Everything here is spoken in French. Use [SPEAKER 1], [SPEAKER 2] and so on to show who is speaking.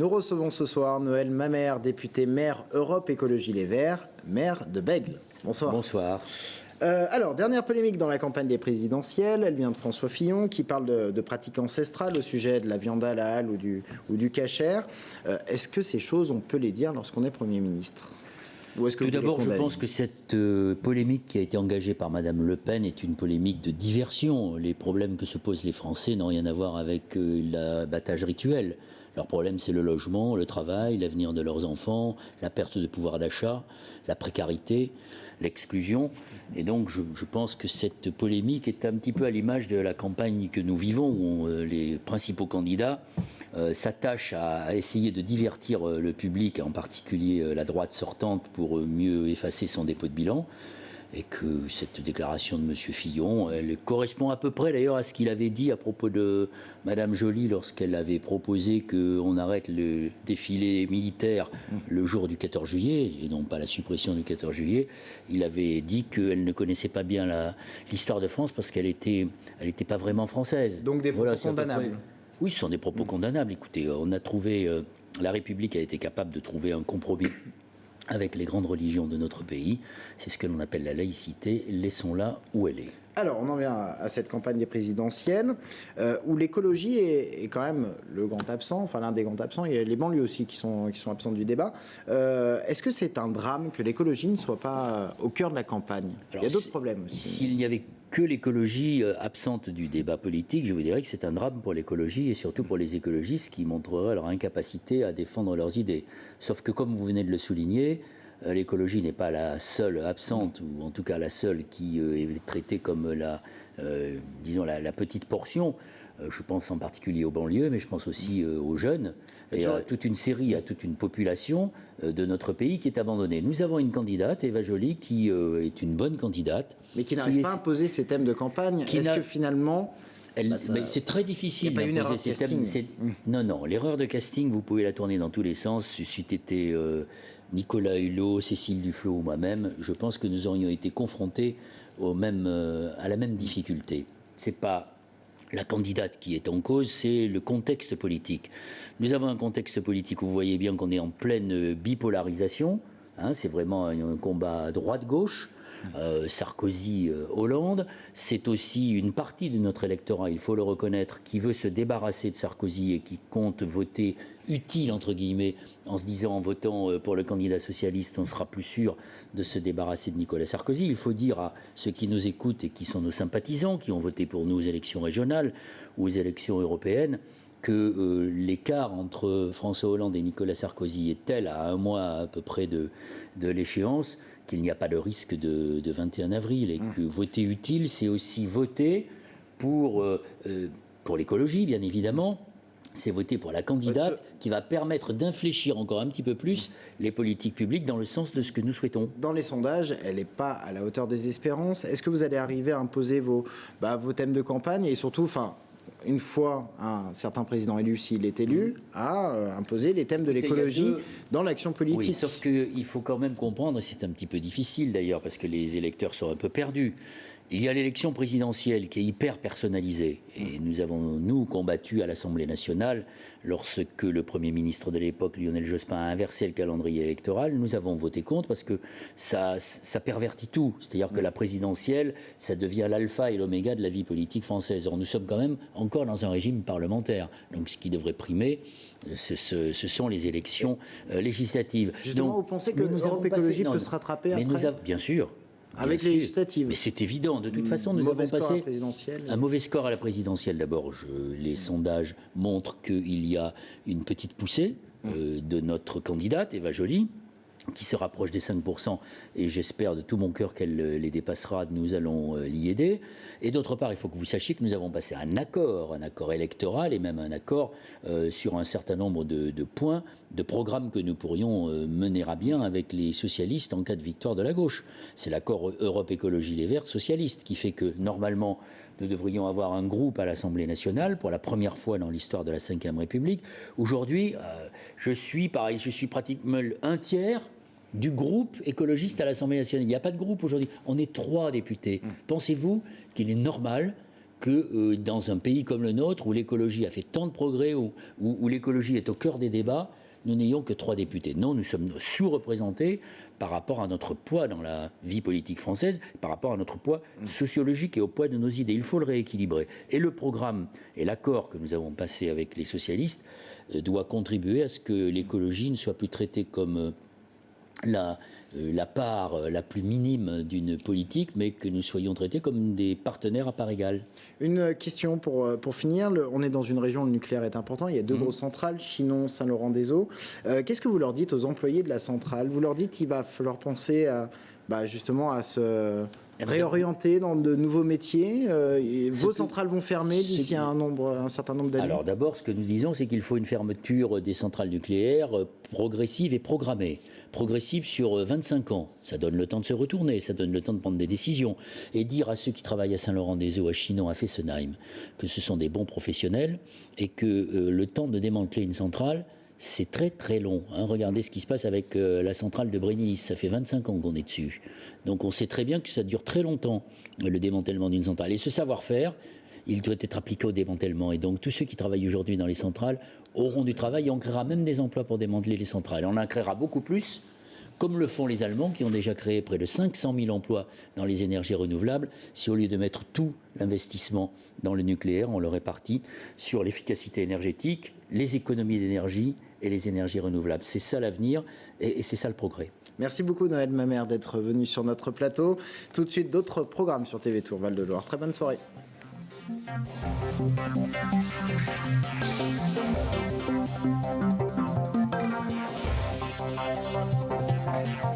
[SPEAKER 1] Nous recevons ce soir Noël Mamère, député maire Europe Écologie Les Verts, maire de Bègles. Bonsoir.
[SPEAKER 2] Bonsoir.
[SPEAKER 1] Alors, dernière polémique dans la campagne des présidentielles, elle vient de François Fillon qui parle de pratiques ancestrales au sujet de la viande halal ou du kasher. Est-ce que ces choses, on peut les dire lorsqu'on est Premier ministre ? Ou est-ce que
[SPEAKER 2] Tout d'abord, je pense que cette polémique qui a été engagée par Madame Le Pen est une polémique de diversion. Les problèmes que se posent les Français n'ont rien à voir avec l'abattage rituel. Leur problème, c'est le logement, le travail, l'avenir de leurs enfants, la perte de pouvoir d'achat, la précarité, l'exclusion. Et donc, je pense que cette polémique est un petit peu à l'image de la campagne que nous vivons, où les principaux candidats s'attachent à essayer de divertir le public, en particulier la droite sortante, pour mieux effacer son dépôt de bilan. Et que cette déclaration de M. Fillon, elle correspond à peu près d'ailleurs à ce qu'il avait dit à propos de Mme Joly lorsqu'elle avait proposé qu'on arrête le défilé militaire le jour du 14 juillet, et non pas la suppression du 14 juillet. Il avait dit qu'elle ne connaissait pas bien l'histoire de France parce qu'elle était pas vraiment française.
[SPEAKER 1] Donc des propos condamnables.
[SPEAKER 2] Oui, ce sont des propos condamnables. Écoutez, on a trouvé, la République a été capable de trouver un compromis avec les grandes religions de notre pays. C'est ce que l'on appelle la laïcité. Laissons-la où elle est.
[SPEAKER 1] Alors, on en vient à cette campagne des présidentielles, où l'écologie est quand même le grand absent, enfin l'un des grands absents. Il y a les banlieues aussi qui sont absentes du débat. Est-ce que c'est un drame que l'écologie ne soit pas au cœur de la campagne ? Alors, il y a d'autres problèmes aussi.
[SPEAKER 2] S'il n'y avait que l'écologie absente du débat politique, je vous dirais que c'est un drame pour l'écologie et surtout pour les écologistes qui montreraient leur incapacité à défendre leurs idées. Sauf que, comme vous venez de le souligner, l'écologie n'est pas la seule absente, ou en tout cas la seule qui est traitée comme disons la petite portion. Je pense en particulier aux banlieues, mais je pense aussi aux jeunes, et à toute une série, à toute une population de notre pays qui est abandonnée. Nous avons une candidate, Eva Joly, qui est une bonne candidate.
[SPEAKER 1] Mais qui n'arrive pas à imposer ses thèmes de campagne. Est-ce que finalement...
[SPEAKER 2] c'est très difficile d'imposer ces thèmes. Non, l'erreur de casting, vous pouvez la tourner dans tous les sens. Si c'eût été Nicolas Hulot, Cécile Duflot ou moi-même, je pense que nous aurions été confrontés à la même difficulté. C'est pas la candidate qui est en cause, c'est le contexte politique. Nous avons un contexte politique où vous voyez bien qu'on est en pleine bipolarisation. C'est vraiment un combat droite-gauche. Sarkozy-Hollande, c'est aussi une partie de notre électorat, il faut le reconnaître, qui veut se débarrasser de Sarkozy et qui compte voter utile, entre guillemets, en se disant en votant pour le candidat socialiste, on sera plus sûr de se débarrasser de Nicolas Sarkozy. Il faut dire à ceux qui nous écoutent et qui sont nos sympathisants, qui ont voté pour nous aux élections régionales ou aux élections européennes, que l'écart entre François Hollande et Nicolas Sarkozy est tel à un mois à peu près de l'échéance qu'il n'y a pas de risque de 21 avril et que voter utile, c'est aussi voter pour l'écologie, bien évidemment. C'est voter pour la candidate qui va permettre d'infléchir encore un petit peu plus les politiques publiques dans le sens de ce que nous souhaitons.
[SPEAKER 1] Dans les sondages, elle n'est pas à la hauteur des espérances. Est-ce que vous allez arriver à imposer vos thèmes de campagne et surtout, une fois un certain président élu, s'il est élu, à imposer les thèmes de l'écologie dans l'action politique.
[SPEAKER 2] Oui, sauf qu'il faut quand même comprendre, et c'est un petit peu difficile d'ailleurs, parce que les électeurs sont un peu perdus. Il y a l'élection présidentielle qui est hyper personnalisée. Et nous avons, combattu à l'Assemblée nationale, lorsque le Premier ministre de l'époque, Lionel Jospin, a inversé le calendrier électoral. Nous avons voté contre parce que ça pervertit tout. C'est-à-dire que la présidentielle, ça devient l'alpha et l'oméga de la vie politique française. Or, nous sommes quand même encore dans un régime parlementaire. Donc, ce qui devrait primer, ce sont les élections législatives.
[SPEAKER 1] Justement,
[SPEAKER 2] donc,
[SPEAKER 1] vous pensez que l'Europe Écologie peut se rattraper après
[SPEAKER 2] bien sûr.
[SPEAKER 1] Avec les législatives.
[SPEAKER 2] Mais c'est évident. De toute façon, nous avons passé un mauvais score à la présidentielle. D'abord, les sondages montrent qu'il y a une petite poussée de notre candidate, Eva Joly, qui se rapproche des 5%, et j'espère de tout mon cœur qu'elle les dépassera. Nous allons l'y aider. Et d'autre part, il faut que vous sachiez que nous avons passé un accord électoral et même un accord sur un certain nombre de points, de programmes que nous pourrions mener à bien avec les socialistes en cas de victoire de la gauche. C'est l'accord Europe Écologie Les Verts socialiste qui fait que, normalement, nous devrions avoir un groupe à l'Assemblée nationale pour la première fois dans l'histoire de la Ve République. Aujourd'hui, je suis pratiquement un tiers du groupe écologiste à l'Assemblée nationale. Il n'y a pas de groupe aujourd'hui. On est 3 députés. Pensez-vous qu'il est normal que dans un pays comme le nôtre, où l'écologie a fait tant de progrès, où l'écologie est au cœur des débats, nous n'ayons que 3 députés. Non, nous sommes sous-représentés par rapport à notre poids dans la vie politique française, par rapport à notre poids sociologique et au poids de nos idées. Il faut le rééquilibrer. Et le programme et l'accord que nous avons passé avec les socialistes doit contribuer à ce que l'écologie ne soit plus traitée comme la part la plus minime d'une politique, mais que nous soyons traités comme des partenaires à part égale.
[SPEAKER 1] Une question pour finir. On est dans une région où le nucléaire est important. Il y a 2 grosses centrales, Chinon, Saint-Laurent-des-Eaux. Qu'est-ce que vous leur dites aux employés de la centrale? Vous leur dites qu'il va falloir penser justement à se réorienter dans de nouveaux métiers. Vos centrales vont fermer d'ici un certain nombre d'années.
[SPEAKER 2] Alors d'abord, ce que nous disons, c'est qu'il faut une fermeture des centrales nucléaires progressive et programmée. Progressive sur 25 ans. Ça donne le temps de se retourner, ça donne le temps de prendre des décisions. Et dire à ceux qui travaillent à Saint-Laurent-des-Eaux, à Chinon, à Fessenheim, que ce sont des bons professionnels et que le temps de démanteler une centrale, c'est très très long. Regardez ce qui se passe avec la centrale de Brénilis. Ça fait 25 ans qu'on est dessus. Donc on sait très bien que ça dure très longtemps, le démantèlement d'une centrale. Et ce savoir-faire, il doit être appliqué au démantèlement. Et donc tous ceux qui travaillent aujourd'hui dans les centrales auront du travail et on créera même des emplois pour démanteler les centrales. Et on en créera beaucoup plus, comme le font les Allemands, qui ont déjà créé près de 500 000 emplois dans les énergies renouvelables, si au lieu de mettre tout l'investissement dans le nucléaire, on le répartit sur l'efficacité énergétique, les économies d'énergie et les énergies renouvelables. C'est ça l'avenir et c'est ça le progrès.
[SPEAKER 1] Merci beaucoup Noël Mamère d'être venu sur notre plateau. Tout de suite, d'autres programmes sur TV Tour Val-de-Loire. Très bonne soirée. Thank you.